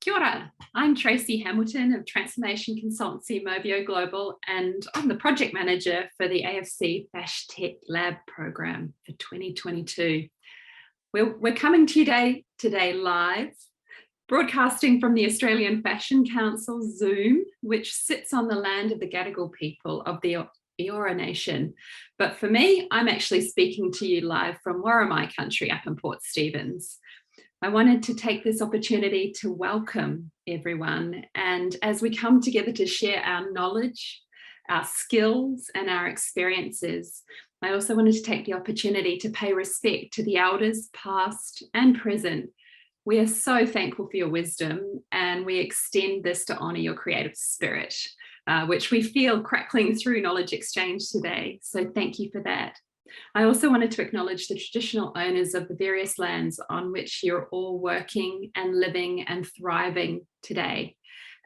Kia ora. I'm Tracy Hamilton of Transformation Consultancy Movio Global, and I'm the project manager for the AFC FashTech Lab program for 2022. We're coming to you today live, broadcasting from the Australian Fashion Council Zoom, which sits on the land of the Gadigal people of the Eora Nation. But for me, I'm actually speaking to you live from Warramai country up in Port Stephens. I wanted to take this opportunity to welcome everyone, and as we come together to share our knowledge, our skills and our experiences, I also wanted to take the opportunity to pay respect to the elders past and present. We are so thankful for your wisdom, and we extend this to honour your creative spirit, which we feel crackling through knowledge exchange today. So thank you for that. I also wanted to acknowledge the traditional owners of the various lands on which you're all working and living and thriving today,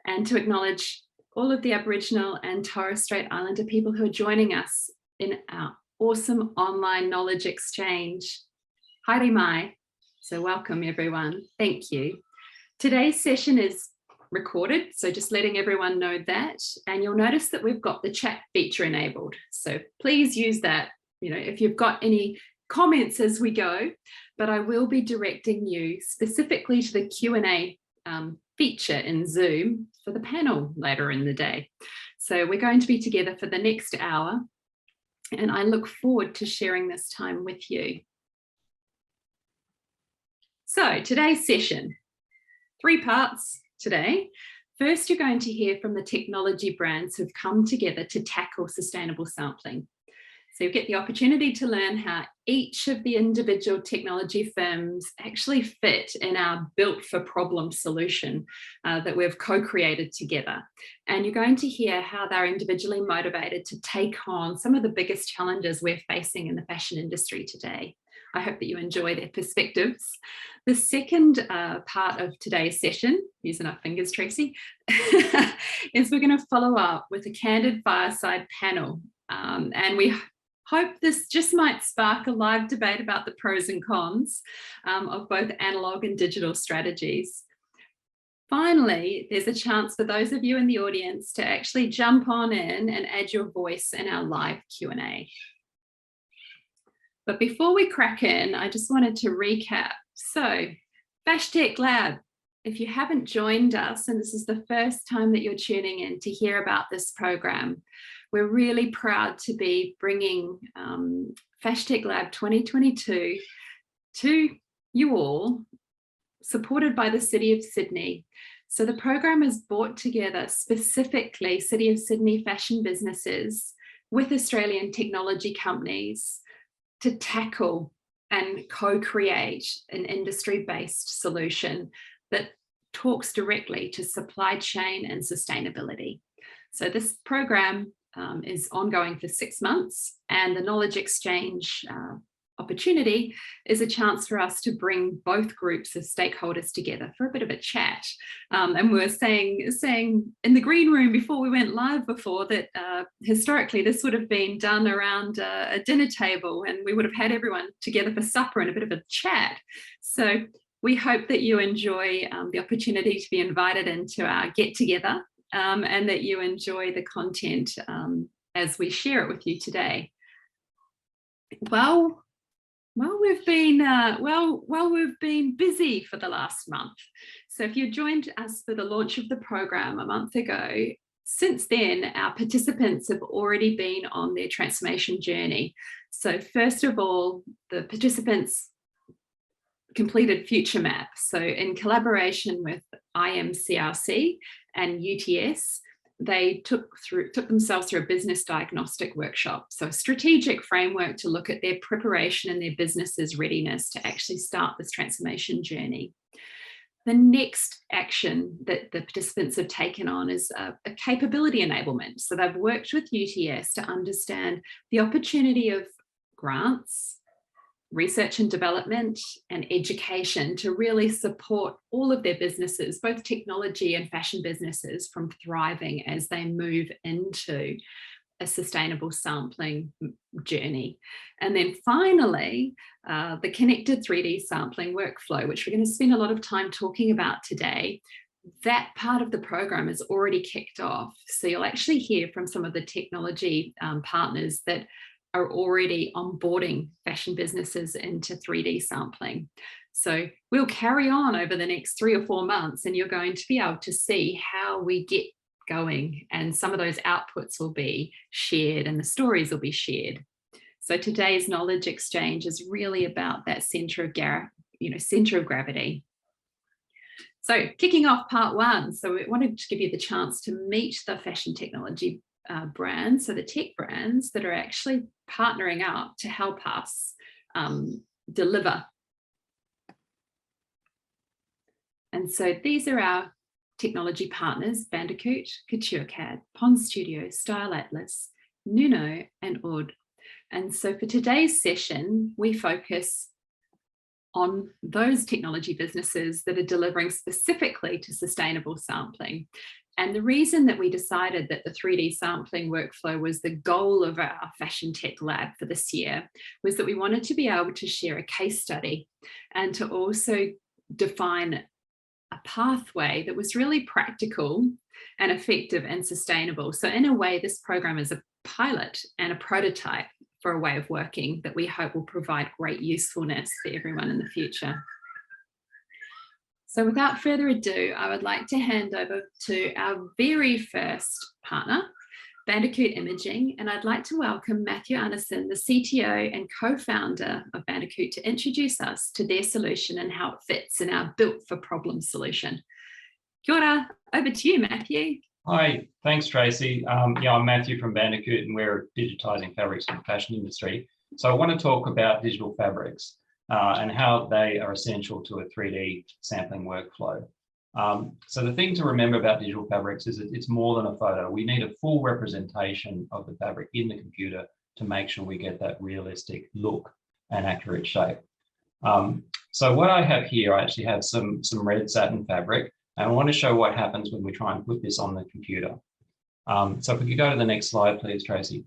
and to acknowledge all of the Aboriginal and Torres Strait Islander people who are joining us in our awesome online knowledge exchange. Haere mai. So welcome everyone. Thank you. Today's session is recorded, so just letting everyone know that, and you'll notice that we've got the chat feature enabled. So please use that. If you've got any comments as we go, but I will be directing you specifically to the Q&A feature in Zoom for the panel later in the day. So we're going to be together for the next hour, and I look forward to sharing this time with you. So today's session, 3 parts today. First, you're going to hear from the technology brands who've come together to tackle sustainable sampling. So you get the opportunity to learn how each of the individual technology firms actually fit in our built for problem solution that we've co-created together. And you're going to hear how they're individually motivated to take on some of the biggest challenges we're facing in the fashion industry today. I hope that you enjoy their perspectives. The second part of today's session, using our fingers, Tracy, is we're going to follow up with a candid fireside panel. And we hope this just might spark a live debate about the pros and cons of both analog and digital strategies. Finally, there's a chance for those of you in the audience to actually jump on in and add your voice in our live Q&A. But before we crack in, I just wanted to recap. So, FashTech Lab, if you haven't joined us and this is the first time that you're tuning in to hear about this program, we're really proud to be bringing FashTech Lab 2022 to you all, supported by the City of Sydney. So the program has brought together specifically City of Sydney fashion businesses with Australian technology companies to tackle and co-create an industry-based solution that talks directly to supply chain and sustainability. So this program is ongoing for 6 months, and the knowledge exchange opportunity is a chance for us to bring both groups of stakeholders together for a bit of a chat. And we were saying in the green room before we went live before that historically this would have been done around a dinner table, and we would have had everyone together for supper and a bit of a chat. So we hope that you enjoy the opportunity to be invited into our get together. And that you enjoy the content as we share it with you today. Well, we've been busy for the last month. So if you joined us for the launch of the program a month ago, since then our participants have already been on their transformation journey. So first of all, the participants completed Future Map. So in collaboration with IMCRC and UTS, they took themselves through a business diagnostic workshop. So a strategic framework to look at their preparation and their business's readiness to actually start this transformation journey. The next action that the participants have taken on is a capability enablement. So they've worked with UTS to understand the opportunity of grants, research and development, and education to really support all of their businesses, both technology and fashion businesses, from thriving as they move into a sustainable sampling journey. And then finally, the connected 3D sampling workflow, which we're going to spend a lot of time talking about today, that part of the program is already kicked off. So you'll actually hear from some of the technology partners that are already onboarding fashion businesses into 3D sampling. So we'll carry on over the next 3 or 4 months, and you're going to be able to see how we get going, and some of those outputs will be shared and the stories will be shared. So today's knowledge exchange is really about that center of gravity. So kicking off part 1, so we wanted to give you the chance to meet the fashion technology brands, so the tech brands that are actually partnering up to help us deliver. And so these are our technology partners: Bandicoot, CoutureCAD, Pond Studio, Style Atlas, Nuno, and Oud. And so for today's session, we focus on those technology businesses that are delivering specifically to sustainable sampling. And the reason that we decided that the 3D sampling workflow was the goal of our Fashion Tech Lab for this year was that we wanted to be able to share a case study and to also define a pathway that was really practical and effective and sustainable. So in a way, this program is a pilot and a prototype for a way of working that we hope will provide great usefulness for everyone in the future. So without further ado, I would like to hand over to our very first partner, Bandicoot Imaging, and I'd like to welcome Matthew Anderson, the CTO and co-founder of Bandicoot, to introduce us to their solution and how it fits in our built for problem solution. Kia ora, over to you, Matthew. Hi, thanks, Tracy. Yeah, I'm Matthew from Bandicoot, and we're digitizing fabrics for the fashion industry. So I want to talk about digital fabrics and how they are essential to a 3D sampling workflow. So the thing to remember about digital fabrics is that it's more than a photo. We need a full representation of the fabric in the computer to make sure we get that realistic look and accurate shape. So what I have here, I actually have some red satin fabric. And I want to show what happens when we try and put this on the computer. So if we could go to the next slide, please, Tracy.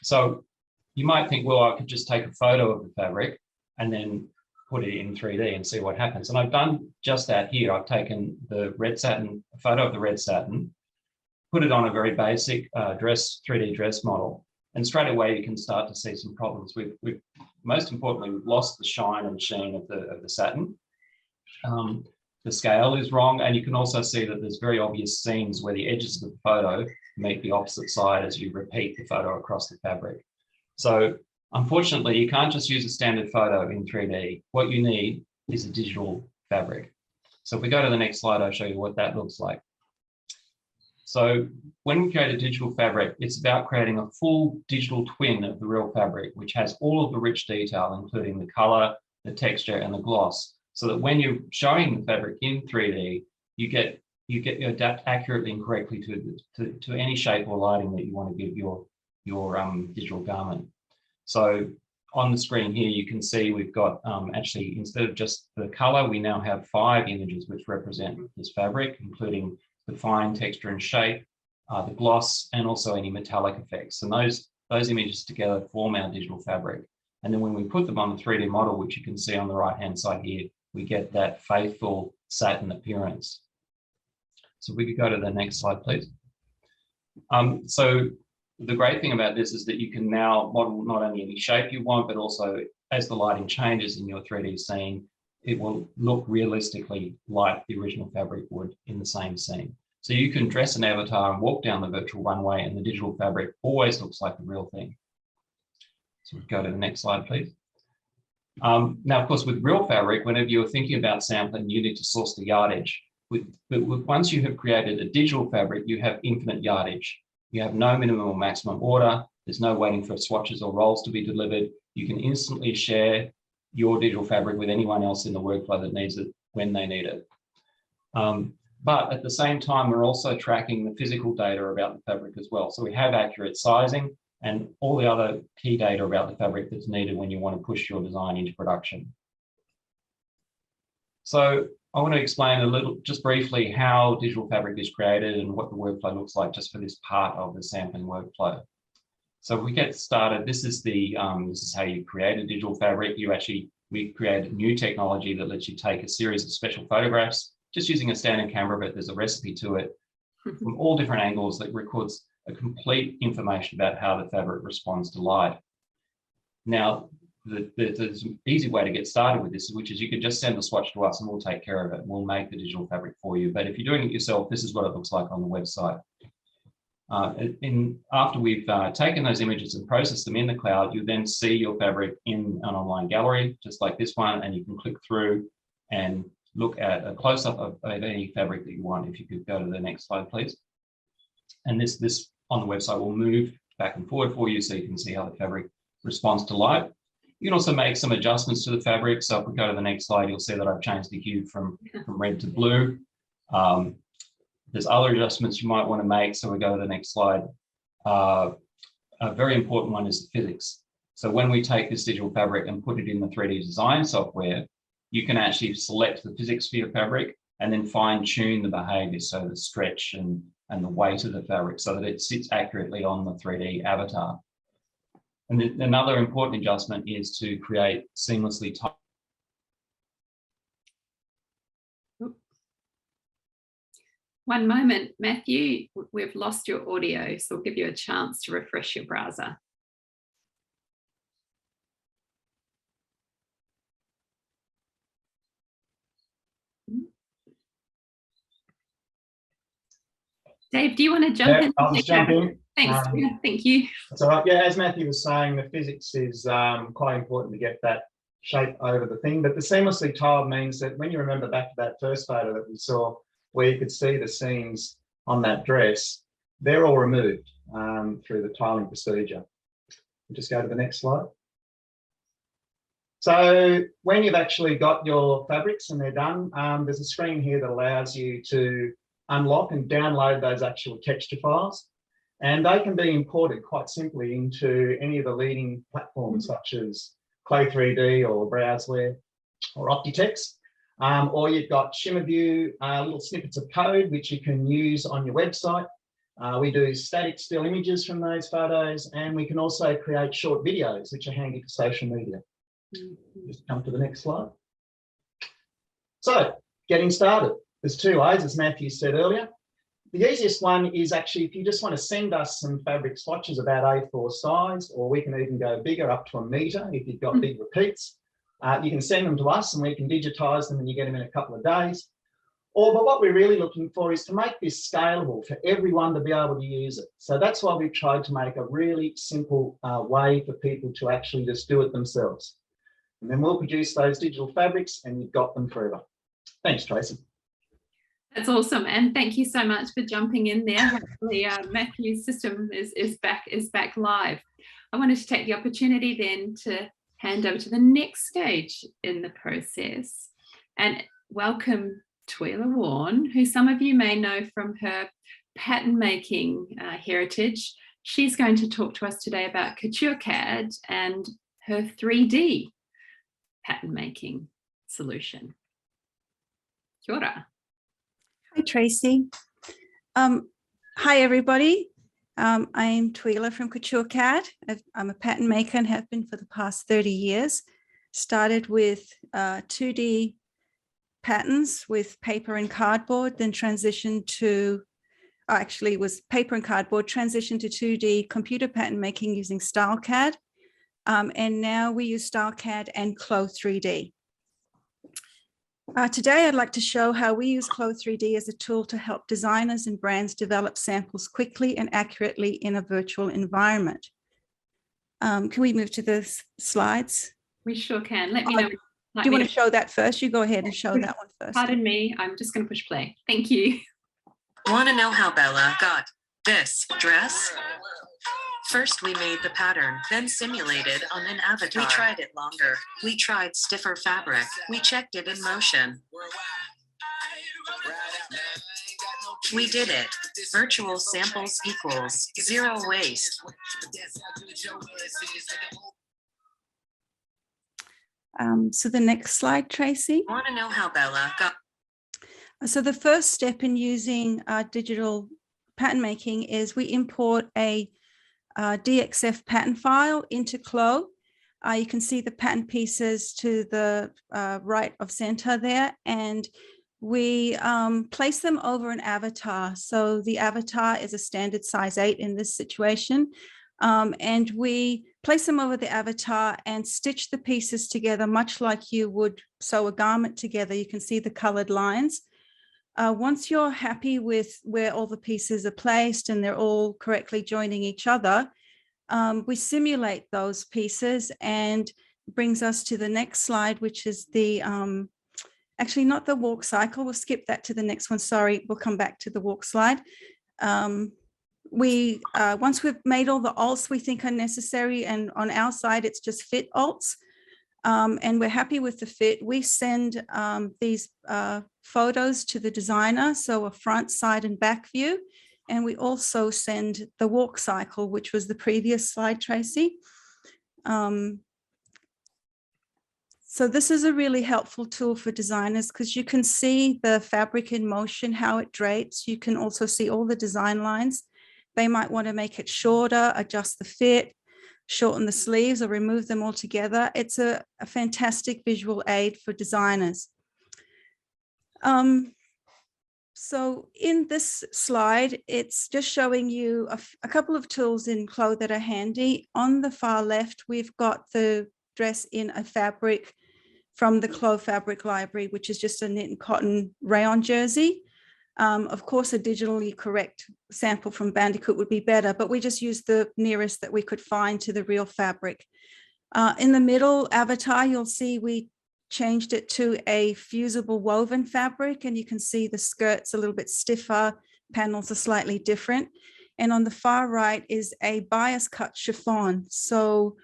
So you might think, well, I could just take a photo of the fabric and then put it in 3D and see what happens. And I've done just that here. I've taken the red satin, a photo of the red satin, put it on a very basic 3D dress model. And straight away, you can start to see some problems. We've most importantly, we've lost the shine and sheen of the satin. The scale is wrong, and you can also see that there's very obvious seams where the edges of the photo meet the opposite side as you repeat the photo across the fabric. So unfortunately, you can't just use a standard photo in 3D. What you need is a digital fabric. So if we go to the next slide, I'll show you what that looks like. So when we create a digital fabric, it's about creating a full digital twin of the real fabric, which has all of the rich detail, including the color, the texture, and the gloss, so that when you're showing the fabric in 3D, you adapt accurately and correctly to any shape or lighting that you want to give your digital garment. So on the screen here, you can see we've got actually, instead of just the color, we now have 5 images which represent this fabric, including the fine texture and shape, the gloss, and also any metallic effects. And those images together form our digital fabric. And then when we put them on the 3D model, which you can see on the right-hand side here, we get that faithful satin appearance. So we could go to the next slide, please. So the great thing about this is that you can now model not only any shape you want, but also as the lighting changes in your 3D scene, it will look realistically like the original fabric would in the same scene. So you can dress an avatar and walk down the virtual runway, and the digital fabric always looks like the real thing. So we go to the next slide, please. Now, of course, with real fabric, whenever you're thinking about sampling, you need to source the yardage. But once you have created a digital fabric, you have infinite yardage. You have no minimum or maximum order. There's no waiting for swatches or rolls to be delivered. You can instantly share your digital fabric with anyone else in the workflow that needs it when they need it. But at the same time, we're also tracking the physical data about the fabric as well. So we have accurate sizing and all the other key data about the fabric that's needed when you want to push your design into production. So I want to explain a little, just briefly, how digital fabric is created and what the workflow looks like just for this part of the sampling workflow. So if we get started, this is how you create a digital fabric. We create a new technology that lets you take a series of special photographs just using a standard camera, but there's a recipe to it from all different angles that records a complete information about how the fabric responds to light. Now, there's an easy way to get started with this, which is you can just send the swatch to us and we'll take care of it. We'll make the digital fabric for you. But if you're doing it yourself, this is what it looks like on the website. After we've taken those images and processed them in the cloud, you then see your fabric in an online gallery, just like this one, and you can click through and look at a close-up of any fabric that you want. If you could go to the next slide, please. And this on the website will move back and forward for you so you can see how the fabric responds to light. You can also make some adjustments to the fabric. So if we go to the next slide, you'll see that I've changed the hue from red to blue. There's other adjustments you might want to make. So we go to the next slide. A very important one is the physics. So when we take this digital fabric and put it in the 3D design software, you can actually select the physics for your fabric and then fine tune the behavior, so the stretch and the weight of the fabric so that it sits accurately on the 3D avatar. And another important adjustment is to create seamlessly typed. One moment, Matthew, we've lost your audio, so we'll give you a chance to refresh your browser. Dave, do you want to jump in? I'll just jump in. Thanks. Thank you. That's all right. Yeah, as Matthew was saying, the physics is quite important to get that shape over the thing. But the seamlessly tiled means that when you remember back to that first photo that we saw, where you could see the seams on that dress, they're all removed through the tiling procedure. We'll just go to the next slide. So when you've actually got your fabrics and they're done, there's a screen here that allows you to unlock and download those actual texture files. And they can be imported quite simply into any of the leading platforms such as Clo3D or Browseware or Optitext. Or you've got ShimmerView, little snippets of code which you can use on your website. We do static still images from those photos, and we can also create short videos which are handy for social media. Just come to the next slide. So getting started. There's two ways, as Matthew said earlier. The easiest one is actually if you just want to send us some fabric swatches about A4 size, or we can even go bigger up to 1 metre if you've got big repeats. You can send them to us and we can digitise them and you get them in a couple of days. But what we're really looking for is to make this scalable for everyone to be able to use it. So that's why we've tried to make a really simple way for people to actually just do it themselves. And then we'll produce those digital fabrics and you've got them forever. Thanks, Tracy. That's awesome, and thank you so much for jumping in there. Hopefully, Matthew's system is back live. I wanted to take the opportunity then to hand over to the next stage in the process and welcome Tweela Warren, who some of you may know from her pattern making heritage. She's going to talk to us today about Couture CAD and her 3D pattern making solution. Kia ora. Hi, Tracy. Hi, everybody. I'm Tweela from Couture CAD. I'm a pattern maker and have been for the past 30 years. Started with 2D patterns with paper and cardboard, then transitioned to, actually it was paper and cardboard, transitioned to 2D computer pattern making using StyleCAD. And now we use StyleCAD and Clo3D. Today, I'd like to show how we use Clo3D as a tool to help designers and brands develop samples quickly and accurately in a virtual environment. Can we move to the slides? We sure can. Let me know. Do you want to show that first? You go ahead and show that one first. Pardon me, I'm just going to push play. Thank you. Want to know how Bella got this dress? First, we made the pattern, then simulated on an avatar. We tried it longer. We tried stiffer fabric. We checked it in motion. We did it. Virtual samples equals 0 waste. So the next slide, Tracy. Want to know how Bella got? So the first step in using digital pattern making is we import a DXF pattern file into Clo. You can see the pattern pieces to the right of center there, and we place them over an avatar. So the avatar is a standard size 8 in this situation. And we place them over the avatar and stitch the pieces together, much like you would sew a garment together. You can see the colored lines. Once you're happy with where all the pieces are placed and they're all correctly joining each other, we simulate those pieces, and brings us to the next slide, which is the, actually not the walk cycle. We'll skip that to the next one. Sorry, we'll come back to the walk slide. Once we've made all the alts we think are necessary, and on our side, it's just fit alts, and we're happy with the fit, we send these photos to the designer, so a front, side, and back view. And we also send the walk cycle, which was the previous slide, Tracy. So this is a really helpful tool for designers, because you can see the fabric in motion, how it drapes. You can also see all the design lines. They might want to make it shorter, adjust the fit, shorten the sleeves, or remove them altogether. It's a fantastic visual aid for designers. So in this slide, it's just showing you a couple of tools in Clo that are handy. On the far left, we've got the dress in a fabric from the Clo Fabric Library, which is just a knit and cotton rayon jersey. Of course, a digitally correct sample from Bandicoot would be better, but we just used the nearest that we could find to the real fabric. In the middle avatar, you'll see we changed it to a fusible woven fabric, and you can see the skirt's a little bit stiffer, panels are slightly different. And on the far right is a bias cut chiffon. So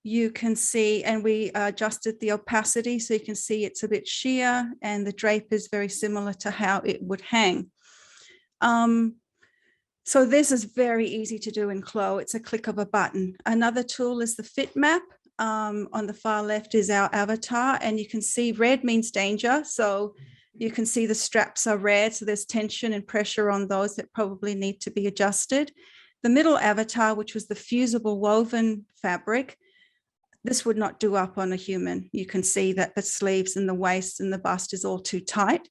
you can see, and we adjusted the opacity, so you can see it's a bit sheer, and the drape is very similar to how it would hang. So this is very easy to do in Clo. It's a click of a button. Another tool is the fit map. On the far left is our avatar, and you can see red means danger. So you can see the straps are red, so there's tension and pressure on those that probably need to be adjusted. The middle avatar, which was the fusible woven fabric, this would not do up on a human. You can see that the sleeves and the waist and the bust is all too tight.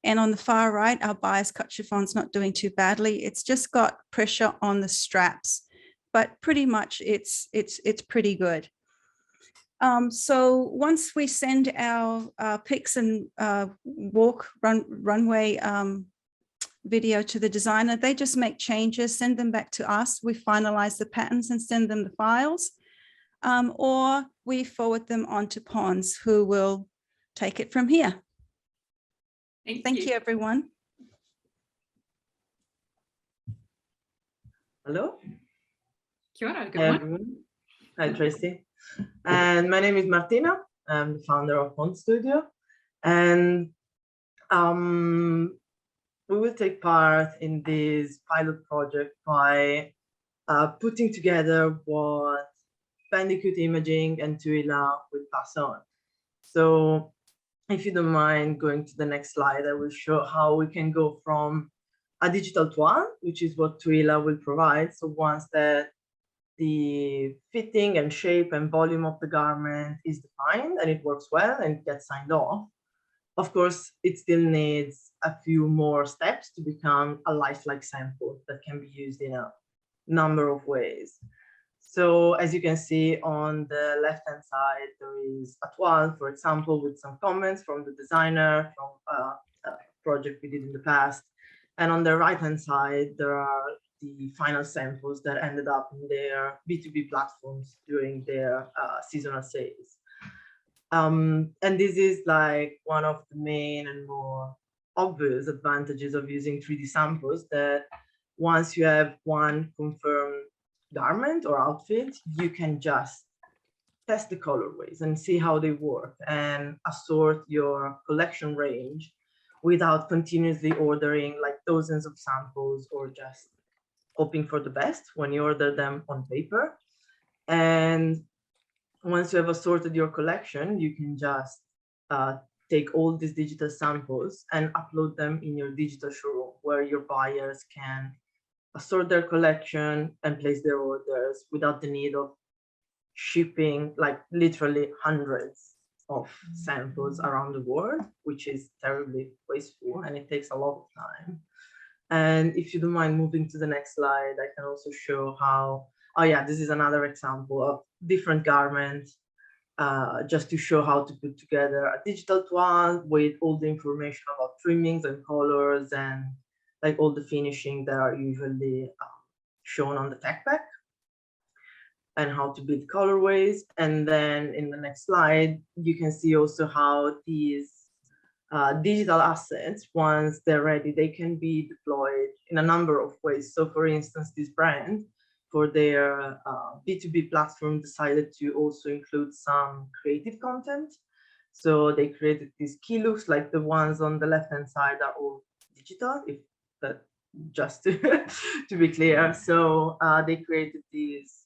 And on the far right, our bias cut chiffon's not doing too badly. It's just got pressure on the straps, but pretty much it's pretty good. So once we send our pics and runway video to the designer, they just make changes, send them back to us. We finalize the patterns and send them the files, or we forward them on to Pons, who will take it from here. Thank you, everyone. Hello. Kia ora, good Hi, one. everyone. Hi, Tracy. And my name is Martina. I'm the founder of Pond Studio. And we will take part in this pilot project by putting together what Bandicoot Imaging and Tuila will pass on. So if you don't mind going to the next slide, I will show how we can go from a digital toile, which is what Tuila will provide. So once that the fitting and shape and volume of the garment is defined and it works well and gets signed off, of course, it still needs a few more steps to become a lifelike sample that can be used in a number of ways. So as you can see on the left-hand side, there is a toile, for example, with some comments from the designer from a project we did in the past. And on the right-hand side, there are the final samples that ended up in their B2B platforms during their seasonal sales. And this is like one of the main and more obvious advantages of using 3D samples, that once you have one confirmed garment or outfit, you can just test the colorways and see how they work and assort your collection range without continuously ordering like dozens of samples or just hoping for the best when you order them on paper. And once you have assorted your collection, you can just take all these digital samples and upload them in your digital showroom, where your buyers can assort their collection and place their orders without the need of shipping like literally hundreds of samples around the world, which is terribly wasteful and it takes a lot of time. And if you don't mind moving to the next slide, I can also show how, oh yeah, this is another example of different garments, just to show how to put together a digital twine with all the information about trimmings and colors and like all the finishing that are usually shown on the tech pack, and how to build colorways. And then in the next slide, you can see also how these digital assets, once they're ready, they can be deployed in a number of ways. So for instance, this brand, for their B2B platform, decided to also include some creative content. So they created these key looks, like the ones on the left-hand side are all digital, if that, just to be clear. So they created these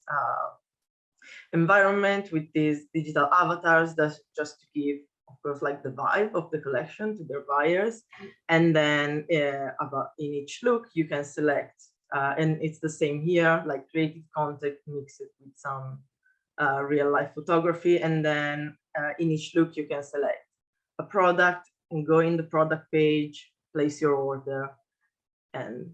environment with these digital avatars, that's just to give, of course, like the vibe of the collection to their buyers. And then about in each look, you can select, and it's the same here, like creative content, mix it with some real life photography. And then in each look, you can select a product and go in the product page, place your order, and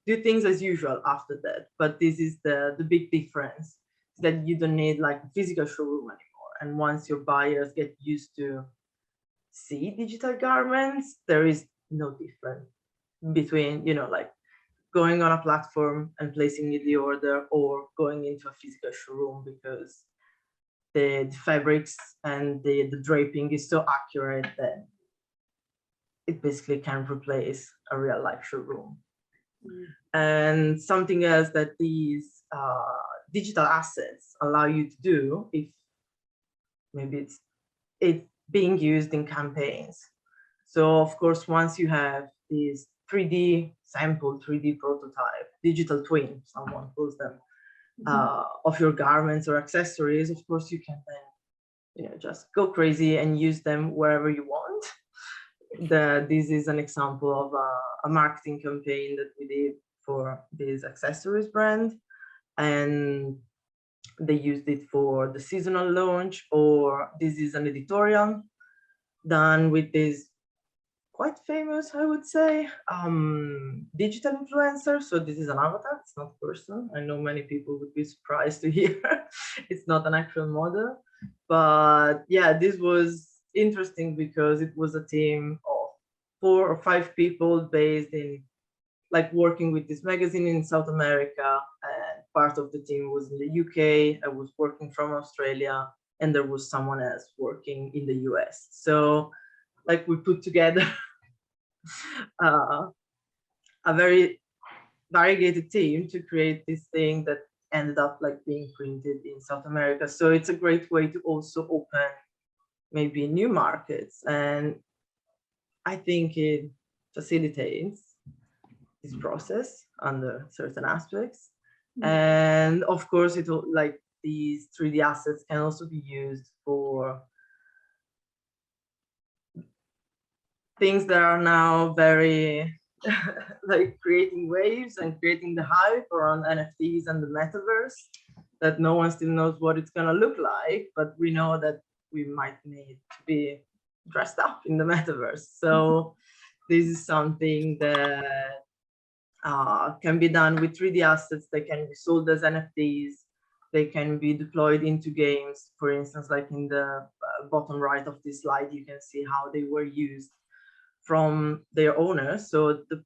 do things as usual after that. But this is the big difference, that you don't need like a physical showroom anymore. And once your buyers get used to see digital garments, there is no difference between, like going on a platform and placing the order or going into a physical showroom, because the fabrics and the draping is so accurate that it basically can replace a real life showroom. And something else that these digital assets allow you to do, if maybe it's being used in campaigns. So of course, once you have these 3D sample, 3D prototype, digital twin, someone calls them, of your garments or accessories, of course you can then just go crazy and use them wherever you want. This is an example of a marketing campaign that we did for this accessories brand, and they used it for the seasonal launch. Or this is an editorial done with this quite famous, I would say, digital influencer. So this is an avatar, it's not a person. I know many people would be surprised to hear it's not an actual model. But yeah, this was interesting because it was a team of 4 or 5 people based in, like, working with this magazine in South America, and part of the team was in the UK. I was working from Australia, and there was someone else working in the US. So like we put together a very variegated team to create this thing that ended up like being printed in South America. So it's a great way to also open maybe new markets, and I think it facilitates this process under certain aspects. And of course, it will, like, these 3D assets can also be used for things that are now very like creating waves and creating the hype around NFTs and the metaverse, that no one still knows what it's going to look like, but we know that we might need to be dressed up in the metaverse. So this is something that can be done with 3D assets. They can be sold as NFTs. They can be deployed into games. For instance, like in the bottom right of this slide, you can see how they were used from their owners. So the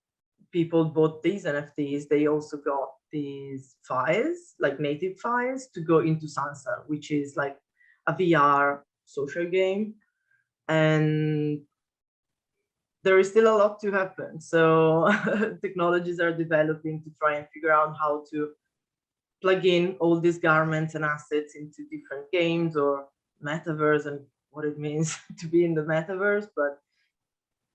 people bought these NFTs. They also got these files, like native files, to go into Sunset, which is like a VR social game. And there is still a lot to happen. So technologies are developing to try and figure out how to plug in all these garments and assets into different games or metaverse, and what it means to be in the metaverse. But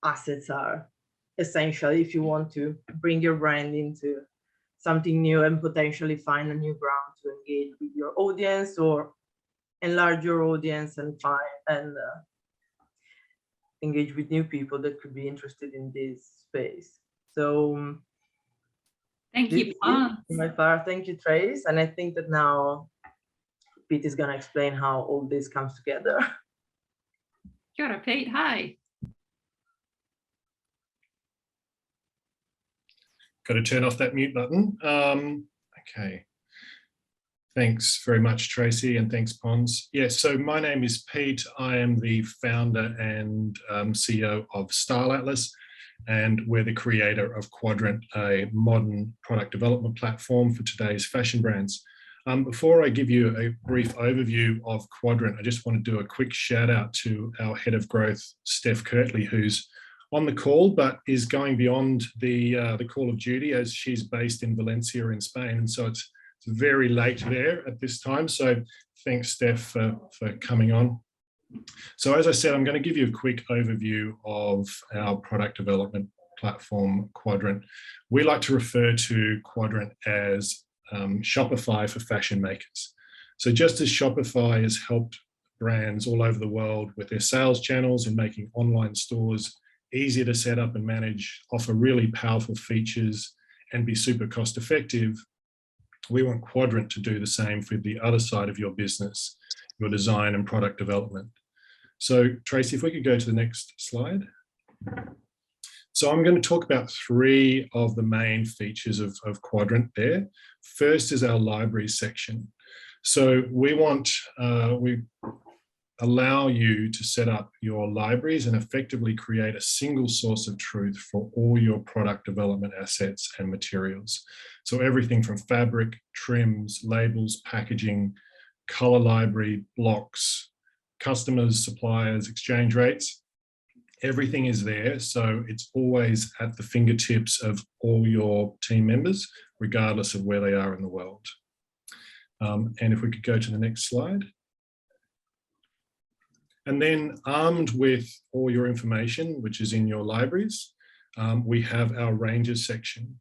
assets are essential if you want to bring your brand into something new and potentially find a new ground to engage with your audience, or enlarge your audience and engage with new people that could be interested in this space. So thank you, Paz. My part. Thank you, Trace. And I think that now Pete is going to explain how all this comes together. Kia ora, Pete. Hi. Got to turn off that mute button. Okay. Thanks very much, Tracy, and thanks, Pons. Yes, so my name is Pete. I am the founder and CEO of Style Atlas, and we're the creator of Quadrant, a modern product development platform for today's fashion brands. Before I give you a brief overview of Quadrant, I just want to do a quick shout out to our head of growth, Steph Kirtley, who's on the call, but is going beyond the call of duty as she's based in Valencia in Spain. And so it's very late there at this time. So thanks, Steph, for coming on. So as I said, I'm going to give you a quick overview of our product development platform, Quadrant. We like to refer to Quadrant as Shopify for fashion makers. So just as Shopify has helped brands all over the world with their sales channels and making online stores easier to set up and manage, offer really powerful features and be super cost effective, we want Quadrant to do the same for the other side of your business, your design and product development. So Tracy, if we could go to the next slide. So I'm going to talk about three of the main features of Quadrant there. First is our libraries section. So we allow you to set up your libraries and effectively create a single source of truth for all your product development assets and materials. So everything from fabric, trims, labels, packaging, color library, blocks, customers, suppliers, exchange rates, everything is there. So it's always at the fingertips of all your team members, regardless of where they are in the world. And if we could go to the next slide. And then armed with all your information, which is in your libraries, we have our ranges section.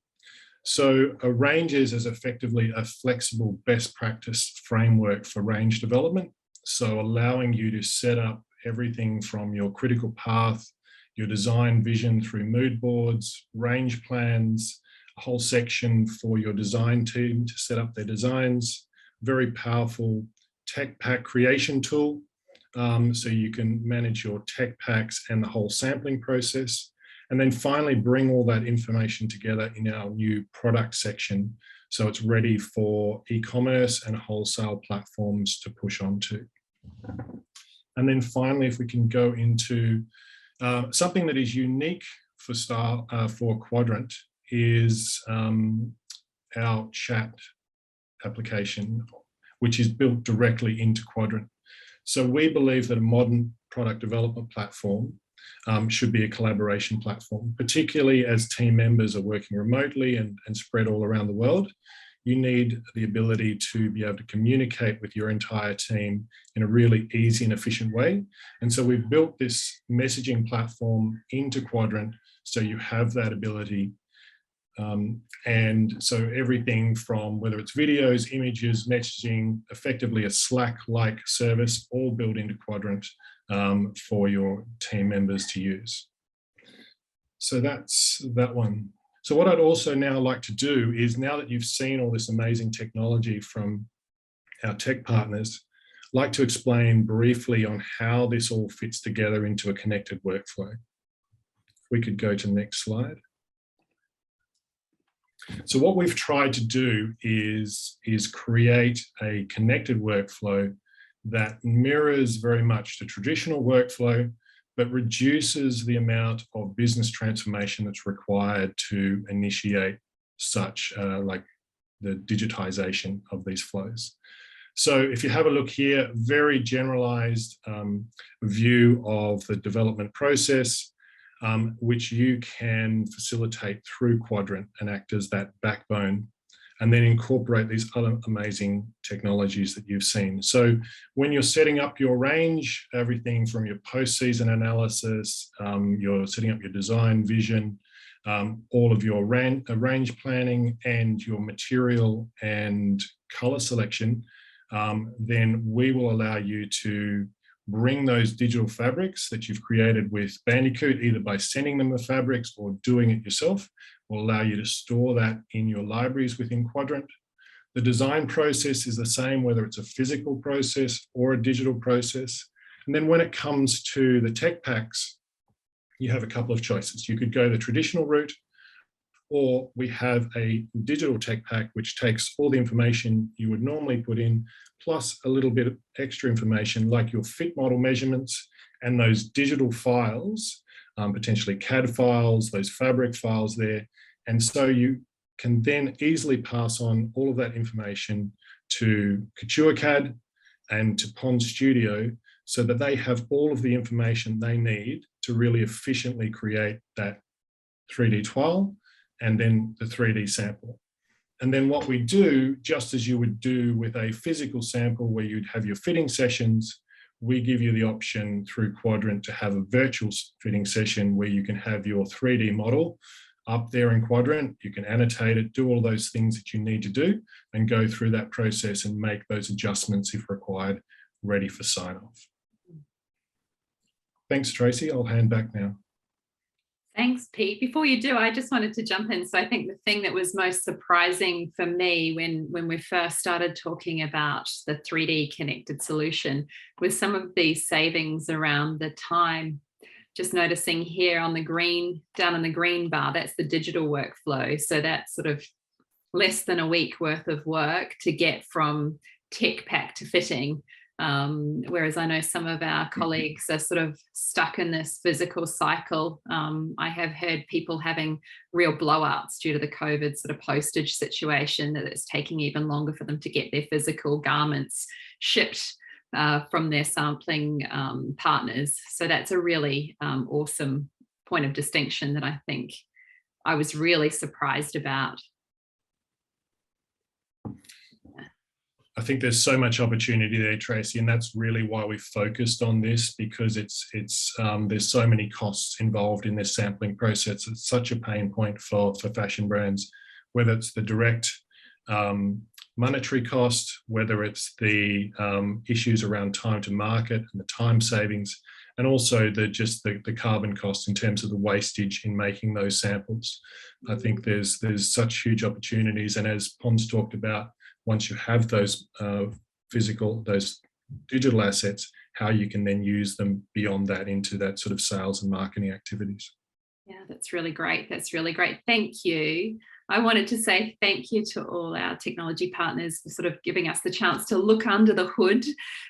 So a ranges is effectively a flexible best practice framework for range development. So allowing you to set up everything from your critical path, your design vision through mood boards, range plans, a whole section for your design team to set up their designs, very powerful tech pack creation tool. So you can manage your tech packs and the whole sampling process. And then finally bring all that information together in our new product section. So it's ready for e-commerce and wholesale platforms to push onto. And then finally, if we can go into something that is unique for for Quadrant is our chat application, which is built directly into Quadrant. So we believe that a modern product development platform should be a collaboration platform, particularly as team members are working remotely and spread all around the world. You need the ability to be able to communicate with your entire team in a really easy and efficient way. And so we've built this messaging platform into Quadrant so you have that ability. And so everything from whether it's videos, images, messaging, effectively a Slack-like service, all built into Quadrant for your team members to use. So that's that one. So what I'd also now like to do is, now that you've seen all this amazing technology from our tech partners, I'd like to explain briefly on how this all fits together into a connected workflow. If we could go to the next slide. So what we've tried to do is create a connected workflow that mirrors very much the traditional workflow, but reduces the amount of business transformation that's required to initiate such like the digitization of these flows. So if you have a look here, very generalized view of the development process, which you can facilitate through Quadrant and act as that backbone, and then incorporate these other amazing technologies that you've seen. So when you're setting up your range, everything from your post-season analysis, you're setting up your design vision, all of your range planning and your material and color selection, then we will allow you to bring those digital fabrics that you've created with Bandicoot, either by sending them the fabrics or doing it yourself. Will allow you to store that in your libraries within Quadrant. The design process is the same, whether it's a physical process or a digital process. And then when it comes to the tech packs, you have a couple of choices. You could go the traditional route, or we have a digital tech pack, which takes all the information you would normally put in, plus a little bit of extra information like your fit model measurements and those digital files, potentially CAD files, those fabric files there. And so you can then easily pass on all of that information to Couture CAD and to Pond Studio, so that they have all of the information they need to really efficiently create that 3D toile and then the 3D sample. And then what we do, just as you would do with a physical sample where you'd have your fitting sessions, we give you the option through Quadrant to have a virtual fitting session where you can have your 3D model up there in Quadrant. You can annotate it, do all those things that you need to do, and go through that process and make those adjustments if required, ready for sign-off. Thanks, Tracy. I'll hand back now. Thanks, Pete. Before you do, I just wanted to jump in. So I think the thing that was most surprising for me when we first started talking about the 3D connected solution was some of these savings around the time. Just noticing here on the green, down in the green bar, that's the digital workflow. So that's sort of less than a week worth of work to get from tech pack to fitting. Whereas I know some of our colleagues are sort of stuck in this physical cycle. I have heard people having real blowouts due to the COVID sort of postage situation, that it's taking even longer for them to get their physical garments shipped from their sampling partners. So that's a really awesome point of distinction that I think I was really surprised about. I think there's so much opportunity there, Tracy, and that's really why we focused on this, because there's so many costs involved in this sampling process. It's such a pain point for fashion brands, whether it's the direct monetary cost, whether it's the issues around time to market and the time savings, and also the carbon cost in terms of the wastage in making those samples. I think there's such huge opportunities, and as Pons talked about, once you have those those digital assets, how you can then use them beyond that into that sort of sales and marketing activities. Yeah, that's really great. That's really great. Thank you. I wanted to say thank you to all our technology partners for sort of giving us the chance to look under the hood,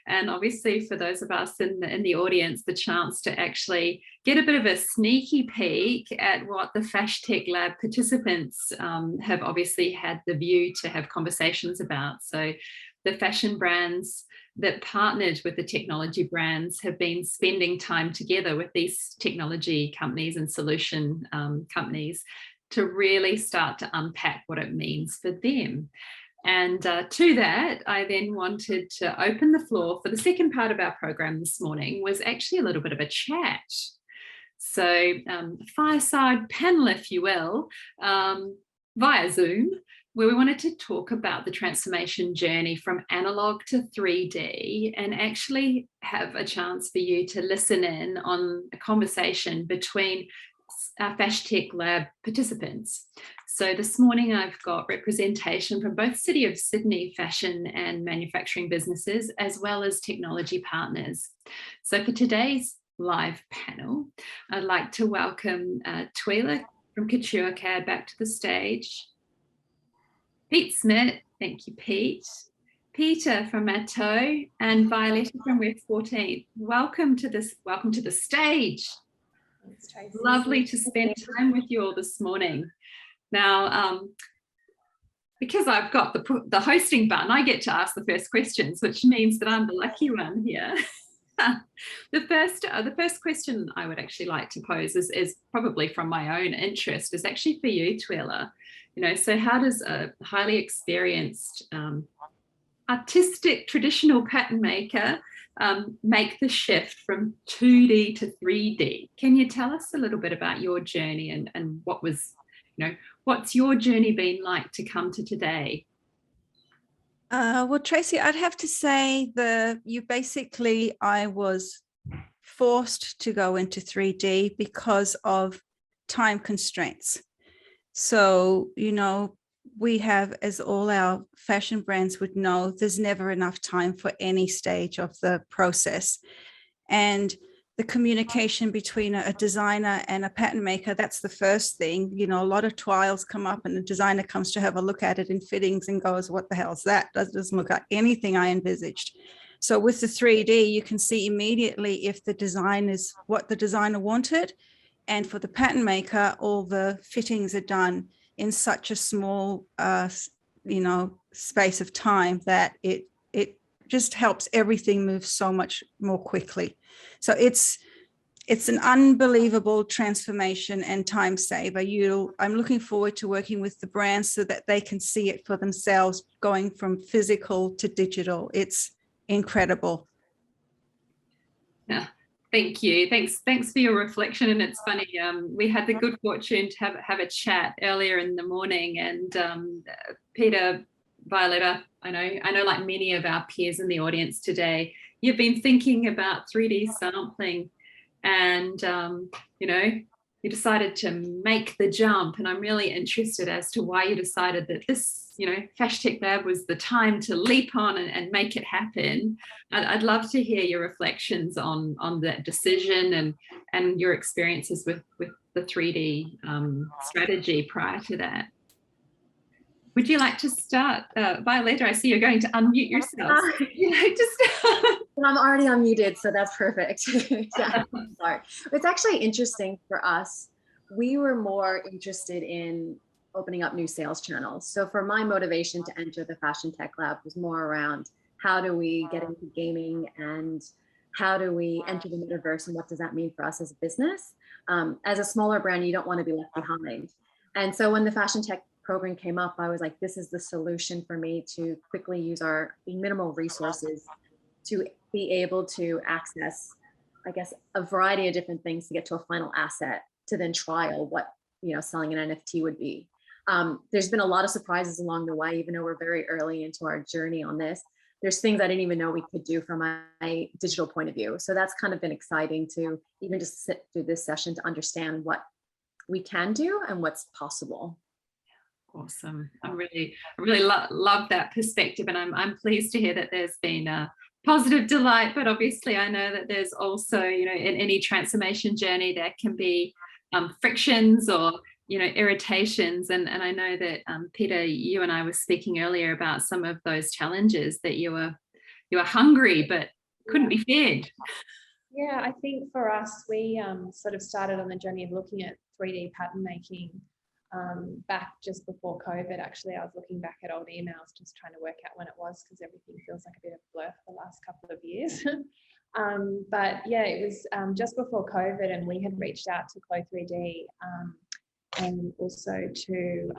and obviously for those of us in the audience, the chance to actually get a bit of a sneaky peek at what the FashTech Lab participants have obviously had the view to have conversations about. So the fashion brands that partnered with the technology brands have been spending time together with these technology companies and solution companies to really start to unpack what it means for them. And to that, I then wanted to open the floor for the second part of our program this morning, was actually a little bit of a chat. So fireside panel, if you will, via Zoom, where we wanted to talk about the transformation journey from analog to 3D, and actually have a chance for you to listen in on a conversation between our FashTech Lab participants. So this morning I've got representation from both City of Sydney fashion and manufacturing businesses, as well as technology partners. So for today's live panel, I'd like to welcome Tuila from Couture CAD back to the stage. Pete Smith, thank you, Pete. Peter from Matteau, and Violetta from West 14th. Welcome to the stage. Lovely to spend time with you all this morning. Now, because I've got the hosting button, I get to ask the first questions, which means that I'm the lucky one here. The first question I would actually like to pose is probably from my own interest, is actually for you, Tuila. So how does a highly experienced artistic traditional pattern maker make the shift from 2D to 3D? Can you tell us a little bit about your journey and what was, what's your journey been like to come to today? Well, Tracy, I'd have to say I was forced to go into 3D because of time constraints. So, we have, as all our fashion brands would know, there's never enough time for any stage of the process. And the communication between a designer and a pattern maker, that's the first thing. You know, a lot of trials come up and the designer comes to have a look at it in fittings and goes, what the hell is that? That doesn't look like anything I envisaged. So with the 3D, you can see immediately if the design is what the designer wanted. And for the pattern maker, all the fittings are done in such a small, space of time that it just helps everything move so much more quickly. So it's an unbelievable transformation and time saver. I'm looking forward to working with the brands so that they can see it for themselves, going from physical to digital. It's incredible. Yeah, thank you. Thanks for your reflection. And it's funny, we had the good fortune to have a chat earlier in the morning, and Peter, Violetta, I know like many of our peers in the audience today, you've been thinking about 3D sampling, and you decided to make the jump. And I'm really interested as to why you decided that this, FashTech Lab was the time to leap on and make it happen. I'd love to hear your reflections on that decision and your experiences with the 3D strategy prior to that. Would you like to start? Violetta, I see you're going to unmute yourself. I'm already unmuted, so that's perfect. Yeah, sorry. It's actually interesting for us. We were more interested in opening up new sales channels. So for my motivation to enter the Fashion Tech Lab was more around how do we get into gaming and how do we enter the metaverse and what does that mean for us as a business? As a smaller brand, you don't want to be left behind. And so when the Fashion Tech program came up, I was like, this is the solution for me to quickly use our minimal resources to be able to access, I guess, a variety of different things to get to a final asset to then trial what, selling an NFT would be. There's been a lot of surprises along the way, even though we're very early into our journey on this. There's things I didn't even know we could do from my digital point of view. So that's kind of been exciting to even just sit through this session to understand what we can do and what's possible. Awesome. I really love that perspective, and I'm pleased to hear that there's been a positive delight, but obviously I know that there's also, in any transformation journey, there can be frictions or, irritations. And I know that Peter, you and I were speaking earlier about some of those challenges that you were hungry, but couldn't be fed. Yeah, I think for us, we sort of started on the journey of looking at 3D pattern making back just before COVID. Actually, I was looking back at old emails, just trying to work out when it was, because everything feels like a bit of a blur for the last couple of years. But yeah, it was just before COVID, and we had reached out to Clo 3D and also to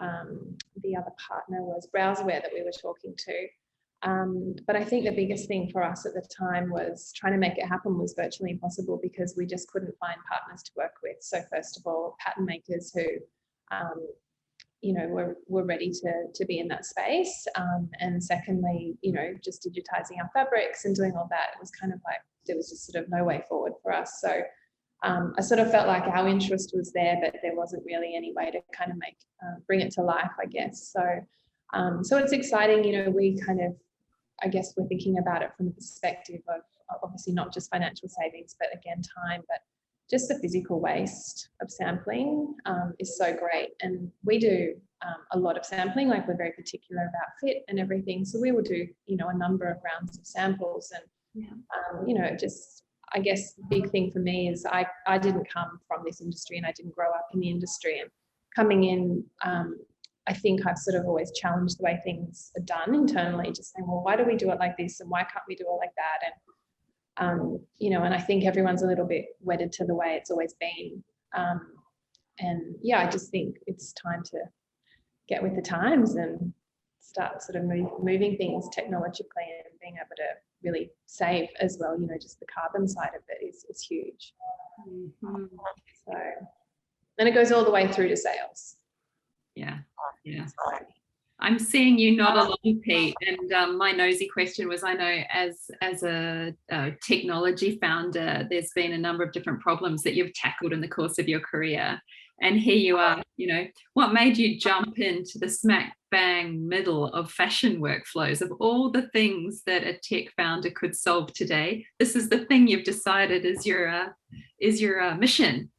the other partner was Browserware that we were talking to. But I think the biggest thing for us at the time was trying to make it happen was virtually impossible because we just couldn't find partners to work with. So first of all, pattern makers who we're ready to be in that space. And secondly, just digitizing our fabrics and doing all that, it was kind of like, there was just sort of no way forward for us. So I sort of felt like our interest was there, but there wasn't really any way to kind of bring it to life, I guess. So it's exciting, we kind of, I guess we're thinking about it from the perspective of obviously not just financial savings, but again, time, but just the physical waste of sampling is so great. And we do a lot of sampling, like we're very particular about fit and everything. So we will do, a number of rounds of samples. And, just, I guess, big thing for me is I didn't come from this industry and I didn't grow up in the industry. And coming in, I think I've sort of always challenged the way things are done internally, just saying, well, why do we do it like this? And why can't we do it like that? And and I think everyone's a little bit wedded to the way it's always been. And yeah, I just think it's time to get with the times and start sort of moving things technologically and being able to really save as well. Just the carbon side of it is huge. Mm-hmm. So, and it goes all the way through to sales. Yeah. I'm seeing you nod along, Pete. And my nosy question was, I know as a technology founder, there's been a number of different problems that you've tackled in the course of your career. And here you are, what made you jump into the smack bang middle of fashion workflows? Of all the things that a tech founder could solve today, this is the thing you've decided is your mission.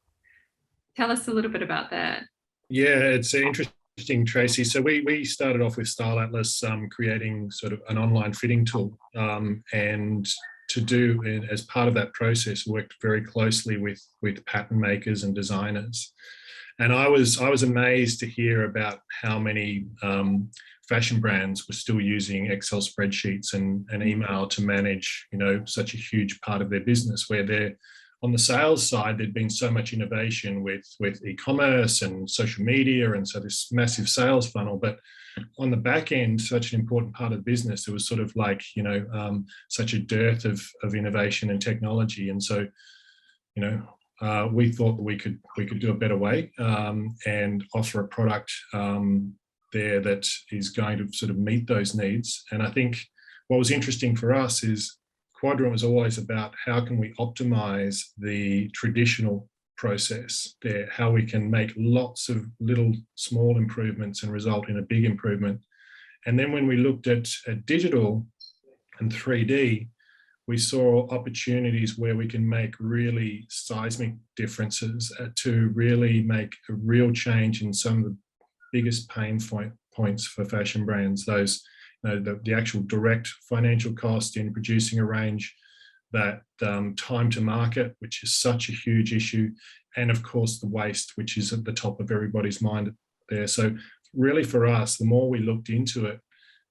Tell us a little bit about that. Yeah, it's interesting, Tracy. So we started off with Style Atlas, creating sort of an online fitting tool, and to do, as part of that process, worked very closely with pattern makers and designers. And I was amazed to hear about how many fashion brands were still using Excel spreadsheets and email to manage, such a huge part of their business, where they're on the sales side, there'd been so much innovation with e-commerce and social media, and so this massive sales funnel. But on the back end, such an important part of the business, it was sort of like, such a dearth of innovation and technology. And so, we thought that we could do a better way, and offer a product there that is going to sort of meet those needs. And I think what was interesting for us is Quadrant was always about how can we optimize the traditional process there, how we can make lots of little small improvements and result in a big improvement. And then when we looked at digital and 3D, we saw opportunities where we can make really seismic differences to really make a real change in some of the biggest pain points for fashion brands. Those, the actual direct financial cost in producing a range, that time to market, which is such a huge issue, and of course the waste, which is at the top of everybody's mind there. So really for us, the more we looked into it,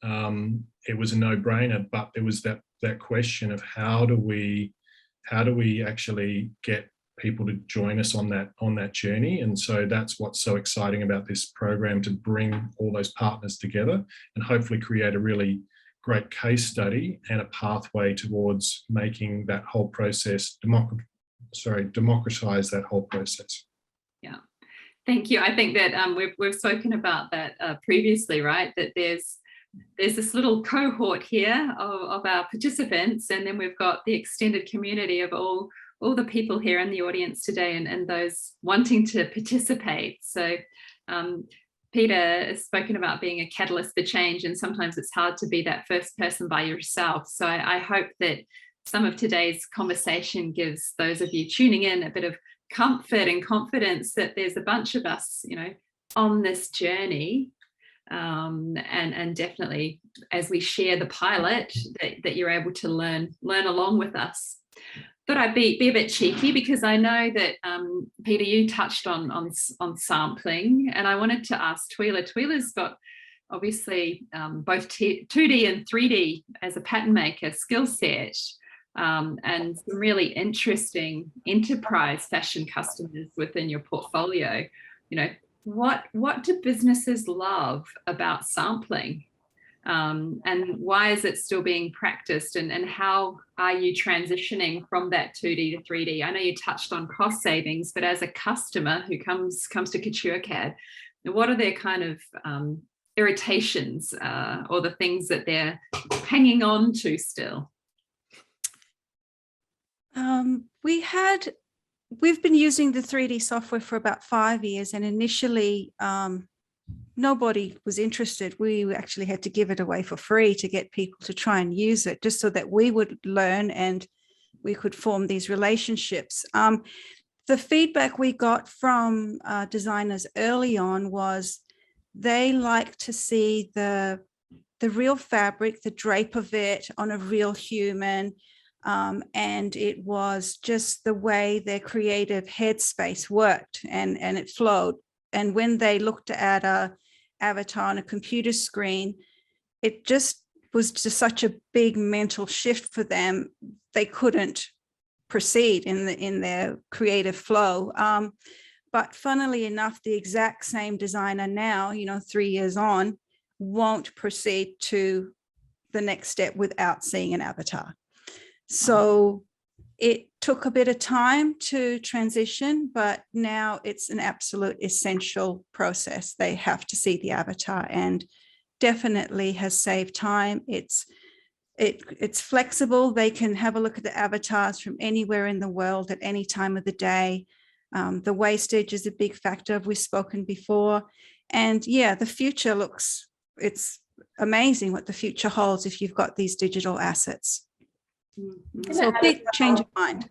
it was a no-brainer, but there was that question of how do we actually get people to join us on that journey. And so that's what's so exciting about this program, to bring all those partners together and hopefully create a really great case study and a pathway towards making that whole process democratize that whole process. Yeah, thank you. I think that we've spoken about that previously, right? That there's this little cohort here of our participants, and then we've got the extended community of all the people here in the audience today, and those wanting to participate. So Peter has spoken about being a catalyst for change, and sometimes it's hard to be that first person by yourself. So I hope that some of today's conversation gives those of you tuning in a bit of comfort and confidence that there's a bunch of us, on this journey. And definitely as we share the pilot, that you're able to learn along with us. Thought I'd be a bit cheeky, because I know that Peter, you touched on sampling, and I wanted to ask Twila. Twila's got obviously both 2D and 3D as a pattern maker skill set, and some really interesting enterprise fashion customers within your portfolio. What do businesses love about sampling? And why is it still being practiced, and how are you transitioning from that 2D to 3D? I know you touched on cost savings, but as a customer who comes to CoutureCAD, what are their kind of irritations or the things that they're hanging on to still? We've been using the 3D software for about 5 years, and initially nobody was interested. We actually had to give it away for free to get people to try and use it, just so that we would learn and we could form these relationships. The feedback we got from designers early on was they like to see the real fabric, the drape of it on a real human. And it was just the way their creative headspace worked, and it flowed. And when they looked at a avatar on a computer screen, it just was just such a big mental shift for them. They couldn't proceed in their creative flow. But funnily enough, the exact same designer now, 3 years on, won't proceed to the next step without seeing an avatar. So it took a bit of time to transition, but now it's an absolute essential process. They have to see the avatar, and definitely has saved time. It's flexible. They can have a look at the avatars from anywhere in the world at any time of the day. The wastage is a big factor. We've spoken before. And yeah, the future it's amazing what the future holds if you've got these digital assets. So a big change of mind.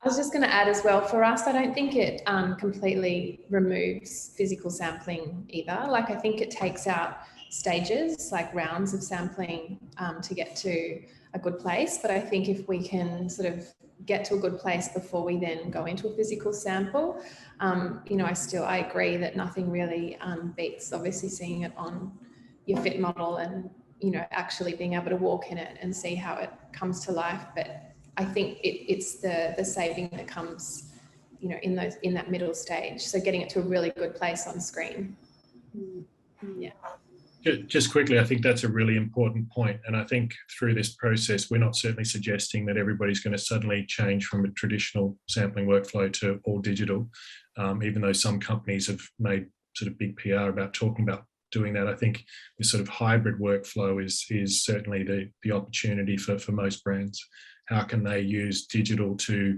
I was just going to add as well, for us, I don't think it completely removes physical sampling either. Like, I think it takes out stages, like rounds of sampling to get to a good place. But I think if we can sort of get to a good place before we then go into a physical sample, you know, I agree that nothing really beats obviously seeing it on your fit model and, you know, actually being able to walk in it and see how it comes to life. But I think it's the saving that comes, you know, in that middle stage. So getting it to a really good place on screen. Yeah. Just quickly, I think that's a really important point. And I think through this process, we're not certainly suggesting that everybody's going to suddenly change from a traditional sampling workflow to all digital, even though some companies have made sort of big PR about talking about doing that. I think this sort of hybrid workflow is certainly the opportunity for most brands. How can they use digital to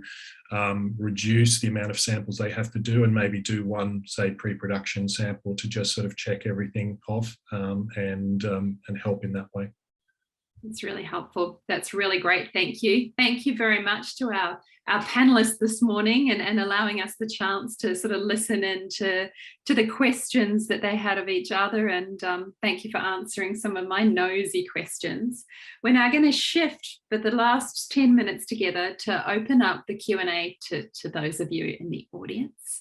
reduce the amount of samples they have to do and maybe do one, say, pre-production sample to just sort of check everything off and help in that way. It's really helpful. That's really great. Thank you. Thank you very much to our panelists this morning and allowing us the chance to sort of listen in to the questions that they had of each other. And thank you for answering some of my nosy questions. We're now going to shift for the last 10 minutes together to open up the Q&A to those of you in the audience.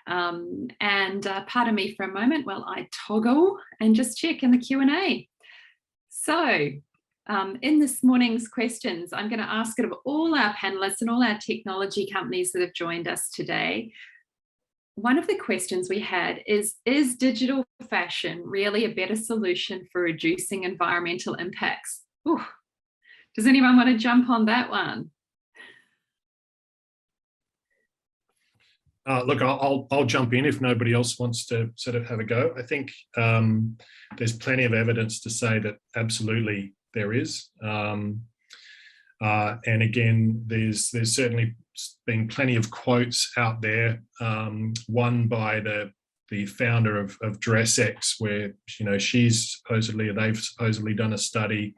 Pardon me for a moment while I toggle and just check in the Q&A. So, in this morning's questions, I'm going to ask it of all our panelists and all our technology companies that have joined us today. One of the questions we had is digital fashion really a better solution for reducing environmental impacts? Ooh. Does anyone want to jump on that one? Look, I'll jump in if nobody else wants to sort of have a go. I think there's plenty of evidence to say that absolutely there is. And again, there's certainly been plenty of quotes out there. One by the founder of DressX, where they've supposedly done a study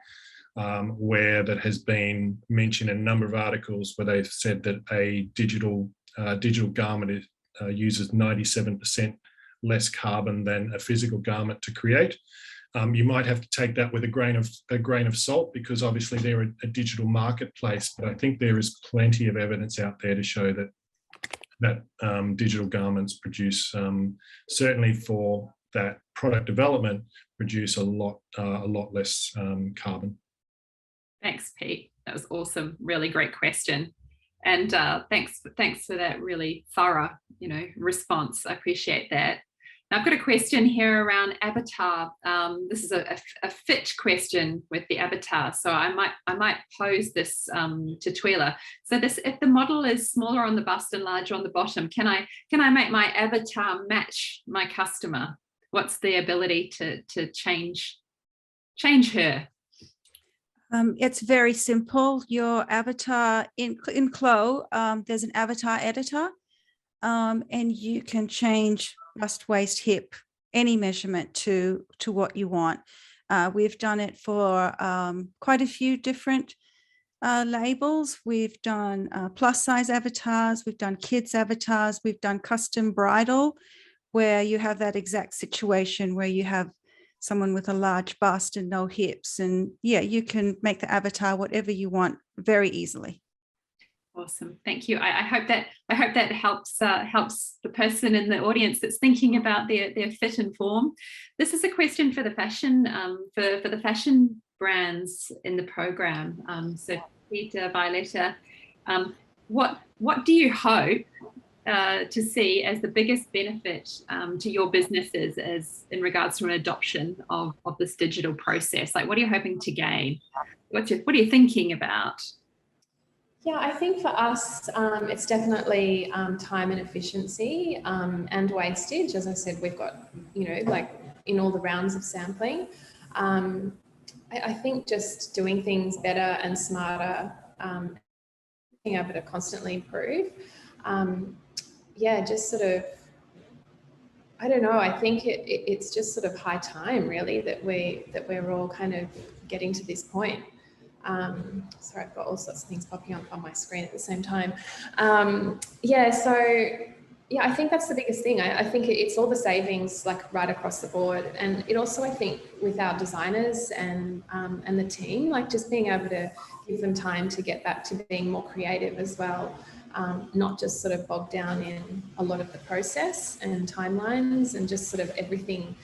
where that has been mentioned in a number of articles where they've said that a digital garment uses 97% less carbon than a physical garment to create. You might have to take that with a grain of salt, because obviously they're a digital marketplace, but I think there is plenty of evidence out there to show that digital garments produce, certainly for that product development, produce a lot less carbon. Thanks, Pete. That was awesome. Really great question. And thanks for that really thorough, response. I appreciate that. Now I've got a question here around avatar. This is a fit question with the avatar. So I might pose this to Twila. So if the model is smaller on the bust and larger on the bottom, can I make my avatar match my customer? What's the ability to change her? It's very simple. Your avatar in Clo, there's an avatar editor, and you can change bust, waist, hip, any measurement to what you want. We've done it for quite a few different labels. We've done plus size avatars, we've done kids avatars, we've done custom bridal, where you have that exact situation where you have someone with a large bust and no hips, and yeah, you can make the avatar whatever you want very easily. Awesome, thank you. I hope that helps the person in the audience that's thinking about their fit and form. This is a question for the fashion for the fashion brands in the program. So Peter, Violetta, what do you hope to see as the biggest benefit to your businesses as in regards to an adoption of this digital process? Like, what are you hoping to gain? What are you thinking about? Yeah, I think for us, it's definitely time and efficiency and wastage. As I said, we've got, like in all the rounds of sampling. I think just doing things better and smarter, being able to constantly improve. Yeah, just sort of, I don't know. I think it's just sort of high time, really, that we're all kind of getting to this point. Sorry, I've got all sorts of things popping up on my screen at the same time. Yeah, I think that's the biggest thing. I think it's all the savings, like right across the board, and it also, I think, with our designers and the team, like just being able to give them time to get back to being more creative as well. Not just sort of bogged down in a lot of the process and timelines and just sort of everything,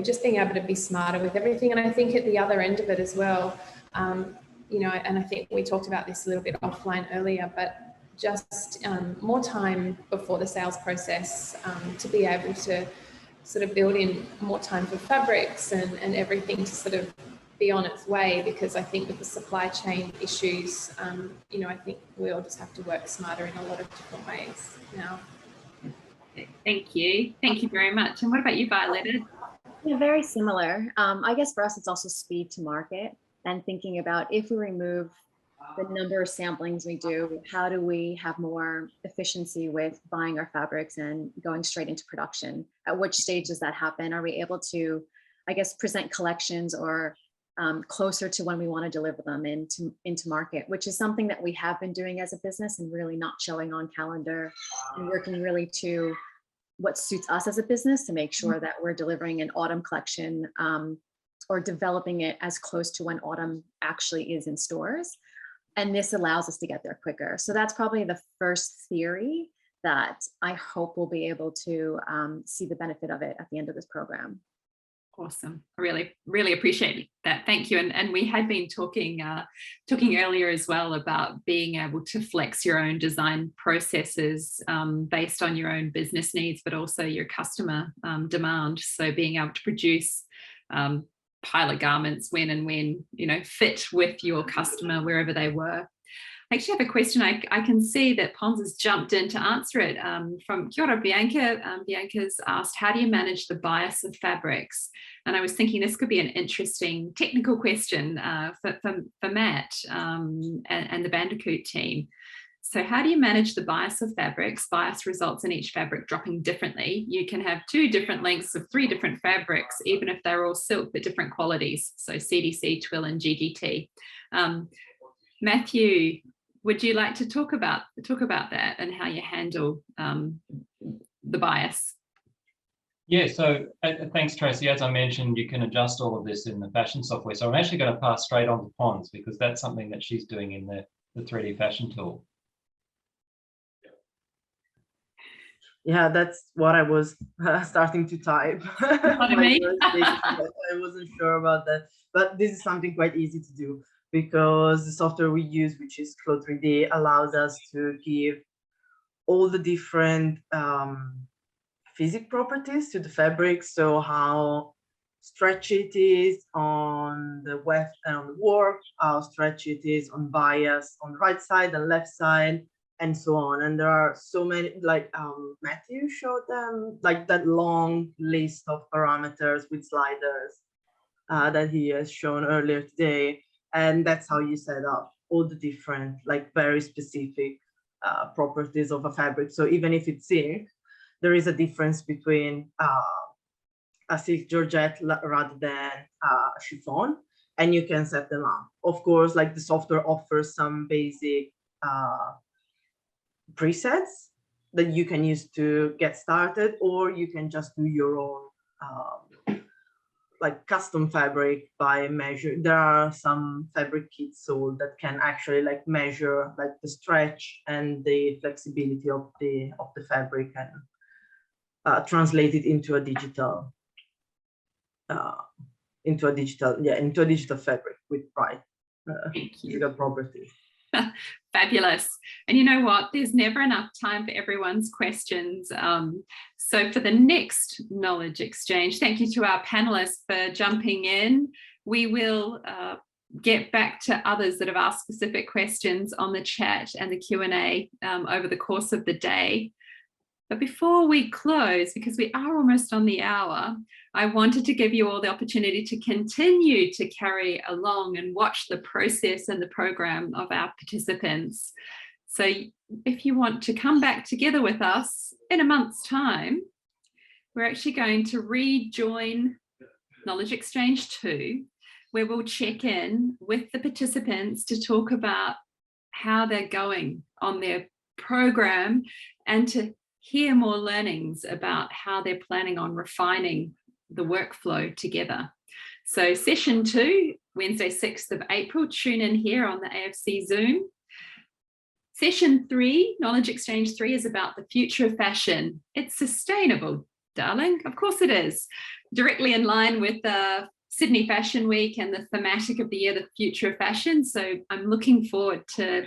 just being able to be smarter with everything. And I think at the other end of it as well, and I think we talked about this a little bit offline earlier, but just more time before the sales process to be able to sort of build in more time for fabrics and everything to sort of be on its way, because I think with the supply chain issues, I think we all just have to work smarter in a lot of different ways now. Thank you. Thank you very much. And what about you, Violetta? Yeah, very similar. I guess for us, it's also speed to market and thinking about if we remove the number of samplings we do, how do we have more efficiency with buying our fabrics and going straight into production? At which stage does that happen? Are we able to, I guess, present collections or closer to when we want to deliver them into market, which is something that we have been doing as a business and really not showing on calendar and working really to what suits us as a business to make sure that we're delivering an autumn collection or developing it as close to when autumn actually is in stores. And this allows us to get there quicker. So that's probably the first theory that I hope we'll be able to see the benefit of it at the end of this program. Awesome. I really, really appreciate that. Thank you. And we had been talking earlier as well about being able to flex your own design processes based on your own business needs, but also your customer demand. So being able to produce pilot garments when fit with your customer wherever they were. I actually have a question. I can see that Pons has jumped in to answer it from Kia ora, Bianca. Bianca's asked, how do you manage the bias of fabrics? And I was thinking this could be an interesting technical question for Matt and the Bandicoot team. So how do you manage the bias of fabrics? Bias results in each fabric dropping differently. You can have 2 different lengths of 3 different fabrics, even if they're all silk but different qualities. So CDC, twill, and GGT. Matthew, would you like to talk about that and how you handle the bias? Yeah, so thanks, Tracy. As I mentioned, you can adjust all of this in the fashion software. So I'm actually going to pass straight on to Pons because that's something that she's doing in the 3D fashion tool. Yeah, that's what I was starting to type. I wasn't sure about that, but this is something quite easy to do because the software we use, which is Flow 3D, allows us to give all the different physical properties to the fabric. So how stretchy it is on the weft and on the warp, how stretchy it is on bias on the right side and left side, and so on. And there are so many, like Matthew showed them, like that long list of parameters with sliders that he has shown earlier today. And that's how you set up all the different, like very specific properties of a fabric. So even if it's silk, there is a difference between a silk georgette rather than chiffon, and you can set them up. Of course, like the software offers some basic presets that you can use to get started, or you can just do your own like custom fabric by measure. There are some fabric kits sold that can actually like measure like the stretch and the flexibility of the fabric and translate it into a digital fabric with right physical properties. Fabulous. And you know what? There's never enough time for everyone's questions. So for the next knowledge exchange, thank you to our panelists for jumping in. We will get back to others that have asked specific questions on the chat and the Q&A over the course of the day. But before we close, because we are almost on the hour, I wanted to give you all the opportunity to continue to carry along and watch the process and the program of our participants. So if you want to come back together with us in a month's time, we're actually going to rejoin Knowledge Exchange 2, where we'll check in with the participants to talk about how they're going on their program and to hear more learnings about how they're planning on refining the workflow together. So session 2, Wednesday, 6th of April, tune in here on the AFC Zoom. Session 3, Knowledge Exchange 3, is about the future of fashion. It's sustainable, darling. Of course it is. Directly in line with the Sydney Fashion Week and the thematic of the year, the future of fashion. So I'm looking forward to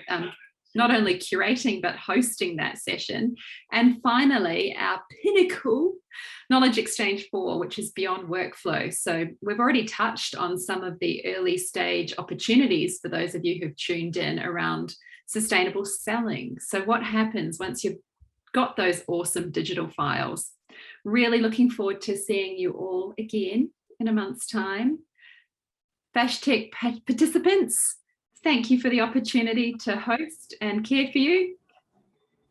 not only curating, but hosting that session. And finally, our pinnacle, Knowledge Exchange 4, which is beyond workflow. So we've already touched on some of the early stage opportunities for those of you who've tuned in around sustainable selling. So what happens once you've got those awesome digital files? Really looking forward to seeing you all again in a month's time. FashTech participants, thank you for the opportunity to host and care for you.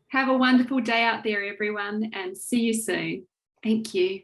Have a wonderful day out there, everyone, and see you soon. Thank you.